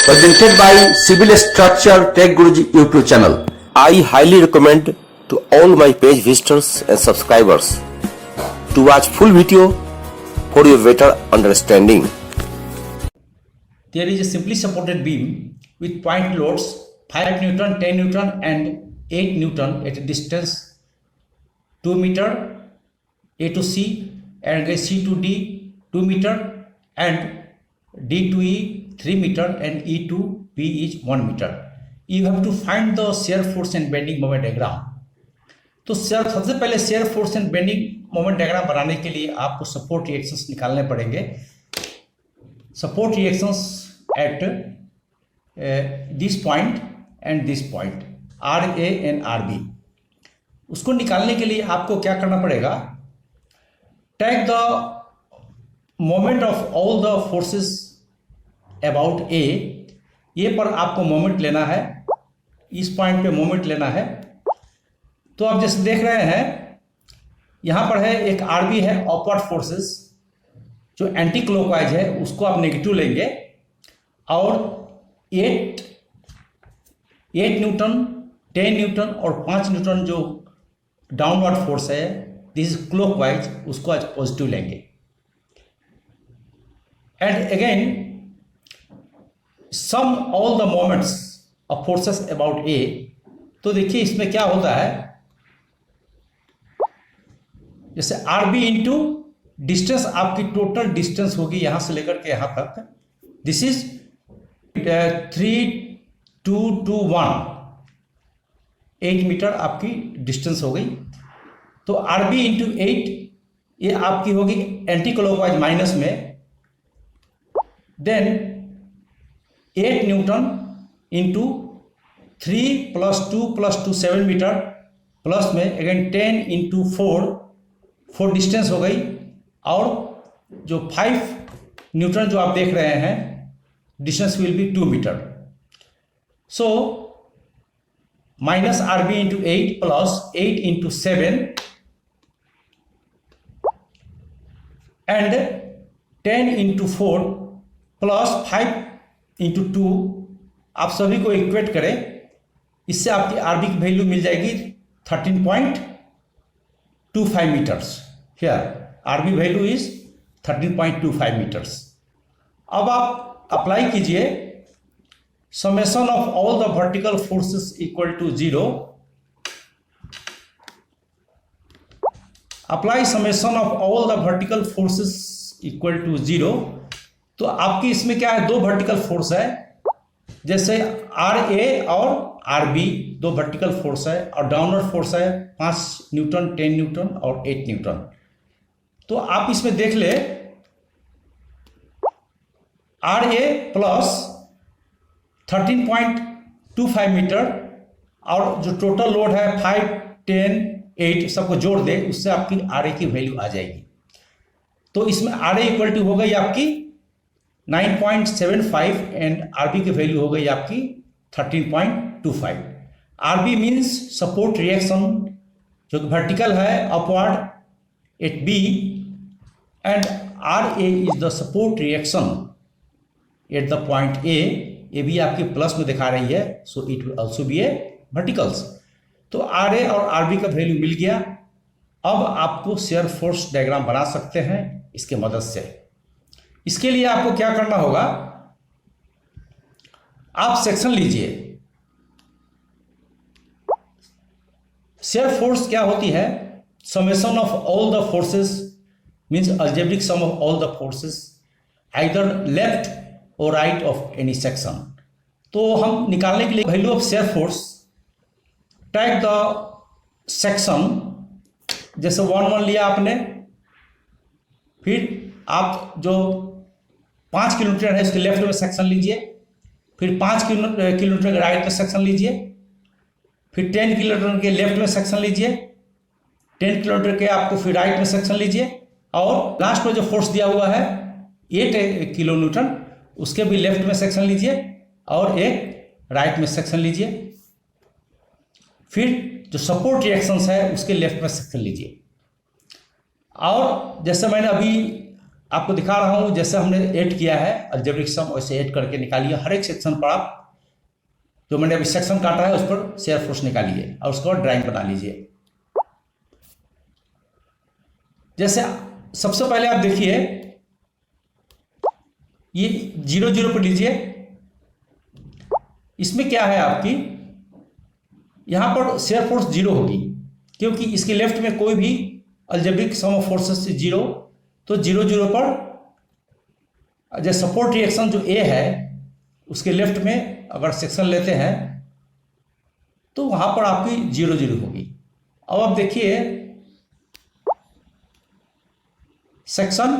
presented by Civil Structure Tech Guruji YouTube channel. I highly recommend to all my page visitors and subscribers to watch full video for your better understanding. There is a simply supported beam with point loads 5 Newton, 10 Newton and 8 Newton at a distance 2 meter A to C and C to D 2 meter and D to E 3 meter and E to B is 1 meter. You have to find the shear force and bending moment diagram. तो सबसे पहले shear force and bending moment diagram बनाने के लिए आपको support reactions निकालने पड़ेंगे. Support reactions at this point and this point R A and R B. उसको निकालने के लिए आपको क्या करना पड़ेगा, take the moment of all the forces about A. ये पर आपको मोमेंट लेना है, इस पॉइंट पे मोमेंट लेना है. तो आप जैसे देख रहे हैं यहाँ पर है एक आरबी है अपवर्ड फोर्सेस जो एंटी क्लॉकवाइज है, उसको आप नेगेटिव लेंगे और 8 न्यूटन 10 न्यूटन और 5 न्यूटन जो डाउनवर्ड फोर्स है दिस इज क्लॉकवाइज, उसको आज पॉजिटिव लेंगे. And again sum all the moments of forces about A. तो देखिए इसमें क्या होता है, जैसे आर बी इंटू डिस्टेंस, आपकी टोटल डिस्टेंस होगी यहां से लेकर के यहां तक. दिस इज 3 2 2 1 8 मीटर आपकी डिस्टेंस हो गई. तो आर बी इंटू 8 ये आपकी होगी एंटी क्लॉकवाइज माइनस में. Then 8 newton into 3 + 2 + 2 7 metre plus में अगेन 10 इंटू 4 डिस्टेंस हो गई. और जो 5 न्यूटन जो आप देख रहे हैं distance will be 2 metre. So minus R B into 8 plus 8 into 7 and 10 into 4 plus 5 into 2. आप सभी को इक्वेट करें, इससे आपकी आरबी की वैल्यू मिल जाएगी 13.25 metres. Here RB value is 13.25 metres. अब आप अप्लाई कीजिए summation of all the vertical forces equal to 0. Apply summation of all the vertical forces equal to 0. तो आपकी इसमें क्या है, दो वर्टिकल फोर्स है, जैसे आर ए और आर बी दो वर्टिकल फोर्स है और डाउनवर्ड फोर्स है 5 न्यूटन 10 न्यूटन और 8 न्यूटन. तो आप इसमें देख ले आर ए प्लस 13.25 मीटर और जो टोटल लोड है 5 10 8 सबको जोड़ दे, उससे आपकी आर ए की वैल्यू आ जाएगी. तो इसमें आर ए इक्वल टू हो गई आपकी 9.75 एंड आरबी की वैल्यू हो गई आपकी 13.25. आरबी मीन्स सपोर्ट रिएक्शन जो वर्टिकल है upward at B and R A is the support reaction at the point A. ये भी आपकी प्लस में दिखा रही है, so it will also be a verticals. तो आर ए और आरबी का वैल्यू मिल गया. अब आपको शेयर फोर्स डायग्राम बना सकते हैं इसके मदद से. इसके लिए आपको क्या करना होगा, आप सेक्शन लीजिए. शेयर फोर्स क्या होती है, summation of all the forces means algebraic sum of all the forces either left or right of any section. तो हम निकालने के लिए value of shear force take the section, जैसे 1 1 लिया आपने, फिर आप जो 5 किलोमीटर है उसके लेफ्ट में सेक्शन लीजिए, फिर 5 किलोमीटर के राइट में सेक्शन लीजिए, फिर 10 किलोमीटर के लेफ्ट में सेक्शन लीजिए, 10 किलोमीटर के आपको फिर राइट में सेक्शन लीजिए, और लास्ट में जो फोर्स दिया हुआ है 8 किलो न्यूटन उसके भी लेफ्ट में सेक्शन लीजिए और एक राइट में सेक्शन लीजिए. फिर जो सपोर्ट रिएक्शंस है उसके लेफ्ट में सेक्शन लीजिए. और जैसे मैंने अभी आपको दिखा रहा हूँ, जैसे हमने ऐड किया है अलजेब्रिक सम वैसे ऐड करके निकालिए। हर एक सेक्शन पर आप जो मैंने अभी सेक्शन काटा है उस पर शेयर फोर्स निकालिए और उसके बाद ड्राइंग बना लीजिए। जैसे सबसे पहले आप देखिए, ये 0 0 पर लीजिए। इसमें क्या है आपकी, यहां पर शेयर फोर्स 0 होगी क्योंकि इसके लेफ्ट में कोई भी अलजेब्रिक सम ऑफ फोर्सेस से 0, तो 0 0 पर जो सपोर्ट रिएक्शन जो ए है उसके लेफ्ट में अगर सेक्शन लेते हैं तो वहां पर आपकी 0 0 होगी। अब आप देखिए सेक्शन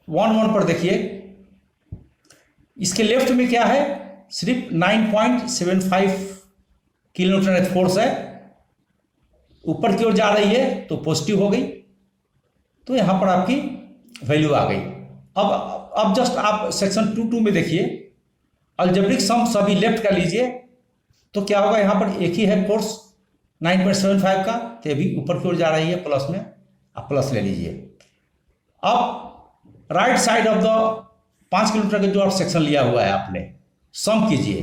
1 1 पर देखिए, इसके लेफ्ट में क्या है, सिर्फ 9.75 किलो न्यूटन फोर्स है, ऊपर की ओर जा रही है तो पॉजिटिव हो गई, तो यहां पर आपकी वैल्यू आ गई। अब जस्ट आप सेक्शन 2 में देखिए, अलजेब्रिक सम सभी लेफ्ट का लीजिए तो क्या होगा, यहां पर एक ही है फोर्स 9.75 का, तो भी ऊपर की ओर जा रही है प्लस में, आप प्लस ले लीजिए। अब right side of the 5 kilometre का जो आप सेक्शन लिया हुआ है आपने, सम कीजिए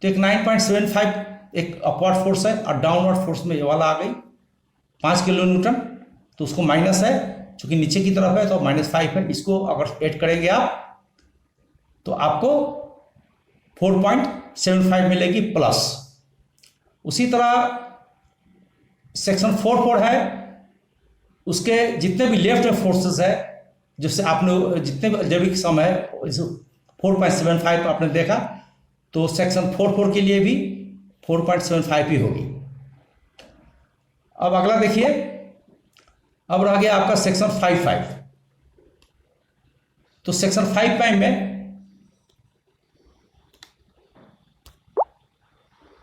तो एक 9.75 एक अपवर्ड फोर्स है और डाउनवर्ड फोर्स में ये वाला आ गई 5 किलो न्यूटन, तो उसको माइनस है चूंकि नीचे की तरफ है तो -5 है। इसको अगर ऐड करेंगे आप तो आपको 4.75 मिलेगी प्लस। उसी तरह सेक्शन 4 है, उसके जितने भी लेफ्ट में फोर्सेस है, जिससे आपने जितने भी अलजेब्रिक सम है 4.75 आपने देखा, तो सेक्शन 4 के लिए भी 4.75 ही होगी। अब अगला देखिए, अब रह गया आपका सेक्शन 5 तो सेक्शन 5 में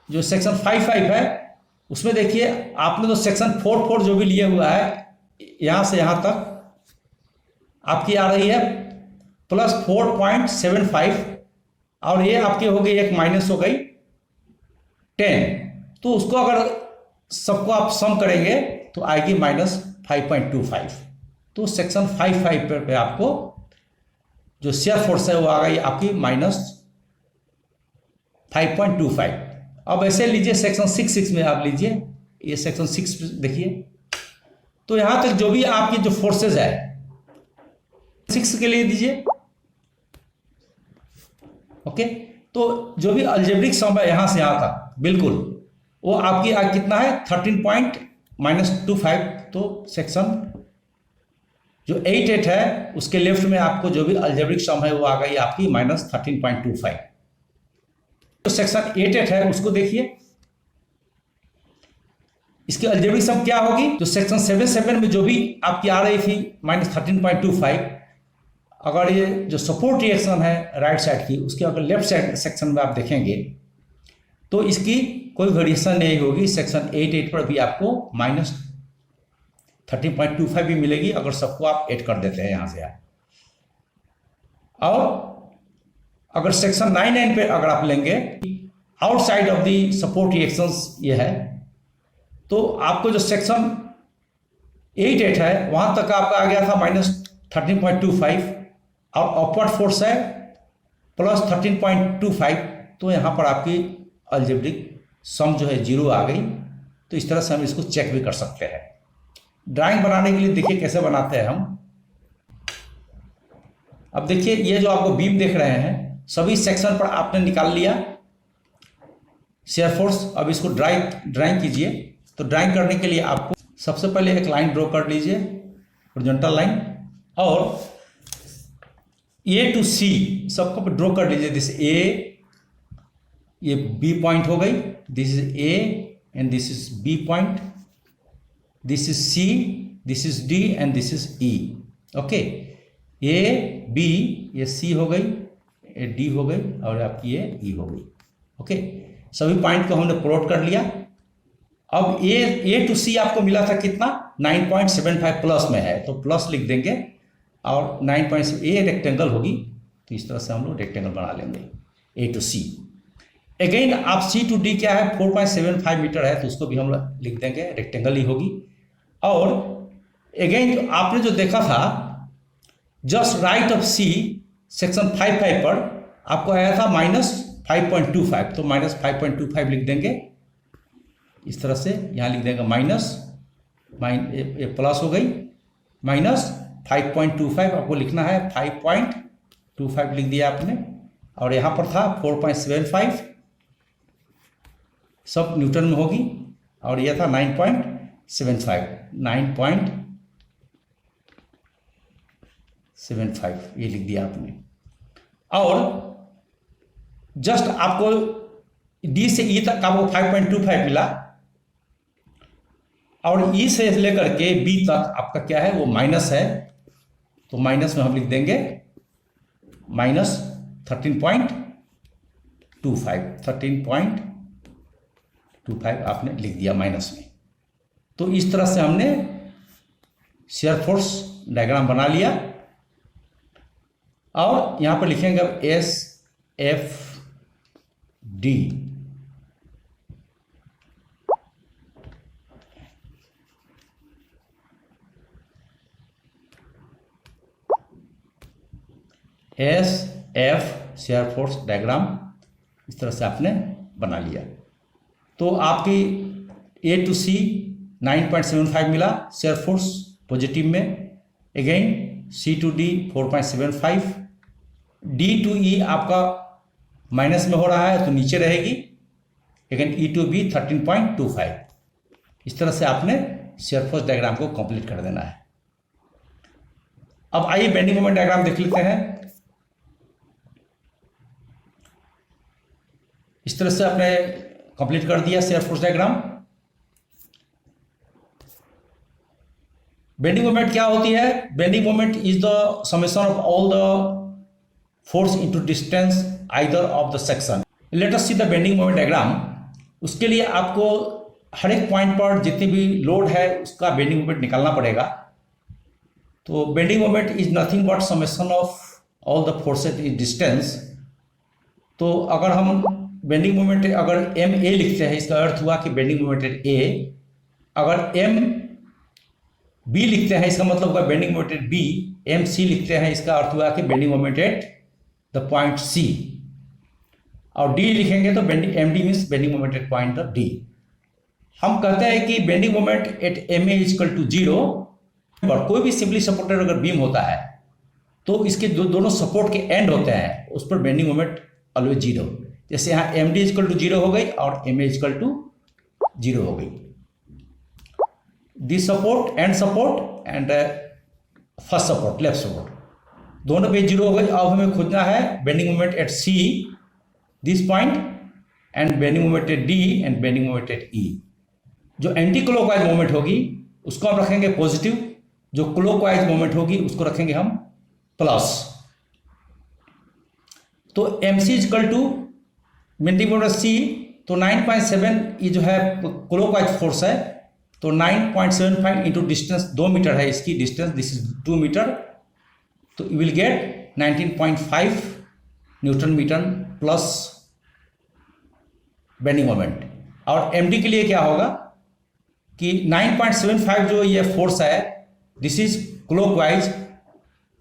जो सेक्शन 5 है उसमें देखिए आपने तो सेक्शन 4 जो भी लिए हुआ है यहां से यहां तक आपकी आ रही है प्लस 4.75 और ये आपकी हो गई एक माइनस हो गई 10, तो उसको अगर सबको आप सम करेंगे तो आएगी -5.25। तो सेक्शन 5 पे आपको जो शेयर फोर्स है वो आ गई आपकी -5.25। अब ऐसे लीजिए सेक्शन 6 में आप लीजिए, ये सेक्शन 6 देखिए, तो यहां तक जो भी आपकी जो फोर्सेज है 6 के लिए दीजिए, ओके। तो जो भी अलजेब्रिक सम है यहां से यहां तक बिल्कुल वो आपकी कितना है 13.25। तो सेक्शन जो 8 है उसके लेफ्ट में आपको जो भी अलजेब्रिक सम है वो आ गई आपकी -13.25। तो सेक्शन 8 है उसको देखिए, इसकी अलजेब्रिक सम क्या होगी, जो सेक्शन 7 में जो भी आपकी आ रही थी -13.25, अगर ये जो सपोर्ट रिएक्शन है राइट साइड की उसके अगर लेफ्ट साइड सेक्शन में आप देखेंगे तो इसकी कोई वेरिएशन नहीं होगी। सेक्शन 8 पर भी आपको -13.25 भी मिलेगी अगर सबको आप ऐड कर देते हैं यहां से। और अगर सेक्शन 9 पे अगर आप लेंगे, outside of the support reactions ये है, तो आपको जो सेक्शन 8 है वहां तक आपका आ गया था -13.25 और अपवर्ड फोर्स है +13.25, तो यहां पर आपकी अलजेब्रिक सम जो है 0 आ गई। तो इस तरह से हम इसको चेक भी कर सकते हैं। ड्राइंग बनाने के लिए देखिए कैसे बनाते हैं हम। अब देखिए ये जो आपको बीम देख रहे हैं सभी सेक्शन पर आपने निकाल लिया शेयर फोर्स। अब इसको ड्राइंग कीजिए। तो ड्राइंग करने के लिए आपको सबसे पहले एक लाइन ड्रॉ कर लीजिए, हॉरिजॉन्टल लाइन, और A to C सबको ड्रॉ कर लीजिए। दिस A, ये B पॉइंट हो गई, this is A and this is B point, this is C, this is D and this is E। Okay, A B ये C हो गई, ये D हो गई और आपकी ये E हो गई। ओके, सभी पॉइंट को हमने प्लॉट कर लिया। अब A to C आपको मिला था कितना, 9.75 प्लस में है तो प्लस लिख देंगे, और 9.7 ए रेक्टेंगल होगी तो इस तरह से हम लोग रेक्टेंगल बना लेंगे A to C। अगेन आप C to D क्या है 4.75 मीटर है तो उसको भी हम लोग लिख देंगे, रेक्टेंगल ही होगी। और अगेन आपने जो देखा था just right of C section 5.5 पर आपको आया था -5.25, तो -5.25 लिख देंगे इस तरह से। यहाँ लिख देंगे प्लस हो गई, -5.25 आपको लिखना है, 5.25 लिख दिया आपने। और यहाँ पर था 4.75, सब न्यूटन में होगी, और यह था 9.75 ये लिख दिया आपने। और जस्ट आपको डी से ई तक आपको 5.25 मिला, और ई से लेकर के बी तक आपका क्या है, वो माइनस है, तो माइनस में हम लिख देंगे -13.25 आपने लिख दिया माइनस में। तो इस तरह से हमने शेयर फोर्स डायग्राम बना लिया। और यहां पर लिखेंगे अब SFD, SF shear force diagram इस तरह से आपने बना लिया। तो आपकी A to C 9.75 मिला शेयर फोर्स पॉजिटिव में, again C to D 4.75, D to E आपका माइनस में हो रहा है तो नीचे रहेगी, अगेन E to B 13.25। इस तरह से आपने शेयर फोर्स डायग्राम को कंप्लीट कर देना है। अब आइए बेंडिंग मोमेंट डायग्राम देख लेते हैं। इस तरह से आपने कंप्लीट कर दिया shear force diagram. Bending moment क्या होती है? Bending moment is the summation of all the force into distance either of the section. Let us see the bending moment diagram. उसके लिए आपको हर एक पॉइंट पर जितनी भी लोड है उसका बेंडिंग मोमेंट निकालना पड़ेगा। तो bending moment is nothing but summation of all the forces in distance. तो अगर हम बेंडिंग मोमेंट अगर एम ए लिखते हैं, इसका अर्थ हुआ कि बेंडिंग मोमेंट एट ए। अगर एम बी लिखते हैं, इसका मतलब हुआ bending moment at B. M C लिखते हैं, इसका अर्थ हुआ कि bending moment at the point C. और डी लिखेंगे तो bending M D means bending moment at point the D. हम कहते हैं कि bending moment at M A equal to 0। और कोई भी सिंपली सपोर्टेड अगर बीम होता है तो इसके दोनों सपोर्ट के एंड होते हैं, उस पर बेंडिंग मोमेंट ऑलवेज 0। जैसे यहाँ एम डी इक्वल टू 0 हो गई और एम ए इक्वल टू 0 हो गई। This support and first support left support दोनों पे 0 हो गई। अब हमें खोजना है bending moment at C this point and bending moment at D and bending moment at E. जो एंटी क्लॉकवाइज मोमेंट होगी उसको हम रखेंगे पॉजिटिव, जो क्लॉकवाइज मोमेंट होगी उसको रखेंगे हम प्लस। तो M C equal to bending moment C, तो 9.7 ये जो है क्लॉकवाइज फोर्स है, तो 9.75 इंटू डिस्टेंस 2 मीटर है इसकी डिस्टेंस, दिस इज 2 मीटर, तो you will get 19.5 newton metre plus bending moment. और एमडी के लिए क्या होगा कि 9.75 जो ये फोर्स है this is clockwise,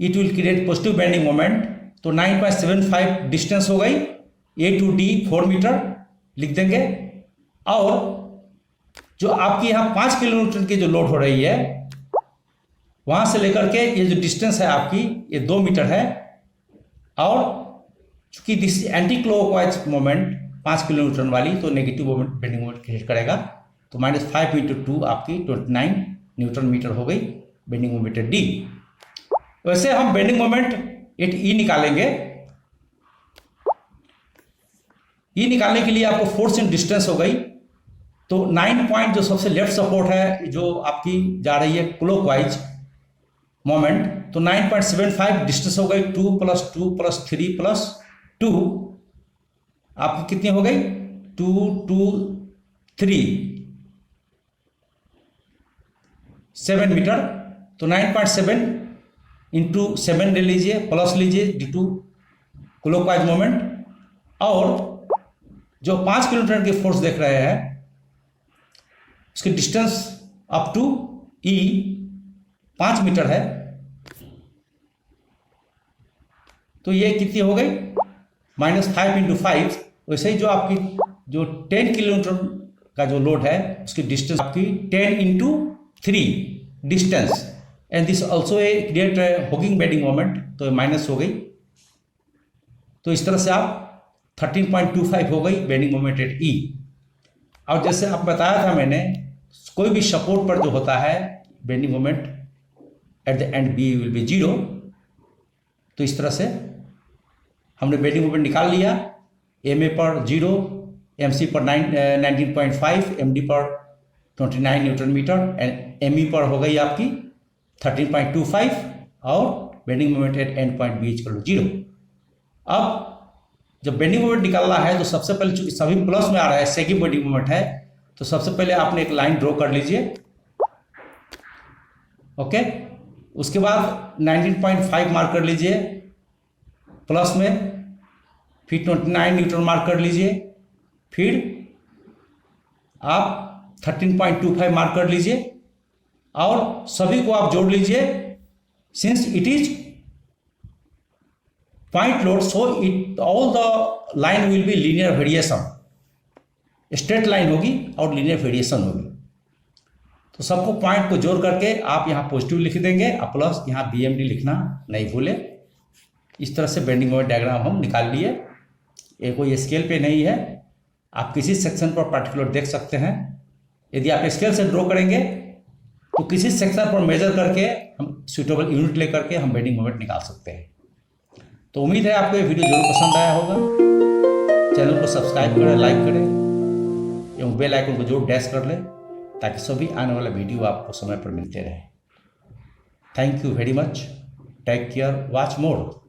it will create positive bending moment. तो 9.75 डिस्टेंस हो गई, ए टू डी 4 मीटर लिख देंगे। और जो आपकी यहाँ 5 किलोमीटर की जो लोड हो रही है वहां से लेकर के ये जो डिस्टेंस है आपकी ये 2 मीटर है। और चूंकि this anti clockwise moment 5 kilometre वाली, तो negative moment bending moment create करेगा। तो -5 × 2 आपकी 29 न्यूटन मीटर हो गई बेंडिंग मोमेंट एट डी। वैसे हम बेंडिंग मोमेंट एट ई निकालेंगे। ई निकालने के लिए आपको फोर्स इन डिस्टेंस हो गई, तो 9 पॉइंट जो सबसे लेफ्ट सपोर्ट है जो आपकी जा रही है क्लॉकवाइज मोमेंट, तो 9.75 डिस्टेंस हो गई, 2 + 2 + 3 + 2 आपकी कितनी हो गई 2 2 3 7 मीटर। तो 9.7 इंटू 7 ले लीजिए प्लस लीजिए ड्यू क्लॉकवाइज मोमेंट। और जो 5 किलोमीटर की फोर्स देख रहे हैं उसकी distance up to E 5 metre है, तो ये कितनी हो गई -5 × 5। वैसे ही जो आपकी जो 10 किलोमीटर का जो लोड है उसकी डिस्टेंस आपकी 10 × 3 distance, and this also a create hugging bending moment, तो माइनस हो गई। तो इस तरह से आप 13.25 हो गई बेंडिंग मोमेंट एट ई। और जैसे आप बताया था मैंने, कोई भी सपोर्ट पर जो होता है bending moment at the end B will be 0। तो इस तरह से हमने बेंडिंग मोमेंट निकाल लिया। एम ए पर 0, एम सी पर 19.5, एम डी पर 29 newton metre, and M E पर हो गई आपकी 13.25 और bending moment at end point B equal to 0। अब जब बेंडिंग मोमेंट निकालना है तो सबसे पहले, चूंकि सभी प्लस में आ रहा है, सेकंड बेंडिंग मोमेंट है, तो सबसे पहले आपने एक लाइन ड्रॉ कर लीजिए। ओके, उसके बाद 19.5 मार्क कर लीजिए प्लस में, फिर 29 न्यूटन मार्क कर लीजिए, फिर आप 13.25 मार्क कर लीजिए और सभी को आप जोड़ लीजिए। Since it is point load, so it all the line will be linear variation, straight line होगी और लीनियर वेरिएशन होगी। तो सबको पॉइंट को जोड़ करके आप यहाँ पॉजिटिव लिख देंगे और प्लस यहाँ BMD लिखना नहीं भूले। इस तरह से बेंडिंग मोमेंट डायग्राम हम निकाल लिए। ये कोई स्केल पे नहीं है, आप किसी सेक्शन पर पार्टिकुलर देख सकते हैं। यदि आप स्केल से ड्रॉ करेंगे तो किसी सेक्शन पर मेजर करके हम सुटेबल यूनिट लेकर के हम बेंडिंग मोमेंट निकाल सकते हैं। तो उम्मीद है आपको ये वीडियो जरूर पसंद आया होगा। चैनल को सब्सक्राइब करें, लाइक करें एवं बेल आइकन को जरूर डैश कर लें ताकि सभी आने वाला वीडियो आपको समय पर मिलते रहे। Thank you very much, take care, watch more.